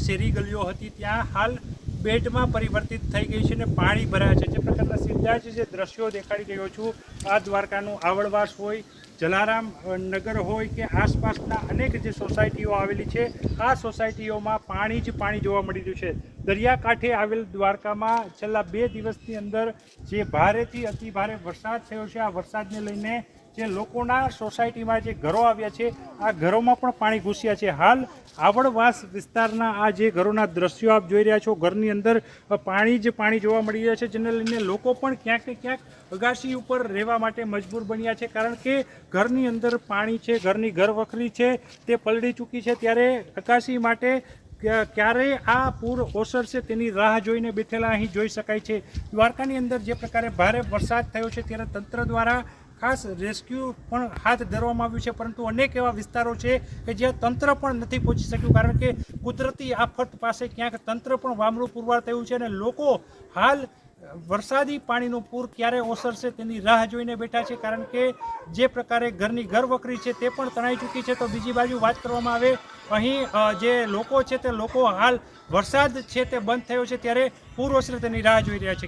શેરી ગલીઓ હતી ત્યાં હાલ બેડમાં પરિવર્તિત થઈ ગઈ છે અને પાણી ભરાયા છે। જે પ્રકારના સીધા જ જે દ્રશ્યો દેખાડી રહ્યો છું, આ દ્વારકાનું આવડવાસ હોય, જલારામ નગર હોય કે આસપાસના અનેક જે સોસાયટીઓ આવેલી છે, આ સોસાયટીઓમાં પાણી જ પાણી જોવા મળી રહ્યું છે। દરિયાકાંઠે આવેલ દ્વારકામાં છેલ્લા 2 દિવસની અંદર જે ભારેથી અતિ ભારે વરસાદ થયો છે, આ વરસાદને લઈને જે લોકોના સોસાયટીમાં જે ઘરો આવ્યા છે, આ ઘરોમાં પણ પાણી ઘૂસ્યા છે। હાલ આવડવાસ વિસ્તારના આ જે ઘરોના દ્રશ્યો આપ જોઈ રહ્યા છો, ઘરની અંદર પાણી જ પાણી જોવા મળી રહ્યા છે, જેને લઈને લોકો પણ ક્યાંક ને ક્યાંક અગાશી ઉપર રહેવા માટે મજબૂર બન્યા છે, કારણ કે ઘરની અંદર પાણી છે, ઘરની ઘર વખરી છે તે પલળી ચૂકી છે। ત્યારે અગાશી માટે ક્યારે આ પૂર ઓસરશે તેની રાહ જોઈને બેઠેલા અહીં જોઈ શકાય છે। દ્વારકાની અંદર જે પ્રકારે ભારે વરસાદ થયો છે, ત્યારે તંત્ર દ્વારા ખાસ રેસ્ક્યુ પણ હાથ ધરવામાં આવ્યું છે, પરંતુ અનેક એવા વિસ્તારો છે કે જ્યાં તંત્ર પણ નથી પહોંચી શક્યું, કારણ કે કુદરતી આફત પાસે ક્યાંક તંત્ર પણ વામડું પુરવાર થયું છે અને લોકો હાલ વરસાદી પાણીનું પૂર ક્યારે ઓસરશે તેની રાહ જોઈને બેઠા છે, કારણ કે જે પ્રકારે ઘરની ઘર વકરી છે તે પણ તણાઈ ચૂકી છે। તો બીજી બાજુ વાત કરવામાં આવે, અહીં જે લોકો છે તે લોકો હાલ વરસાદ છે તે બંધ થયો છે ત્યારે પૂર ઓસરે તેની રાહ જોઈ રહ્યા છે।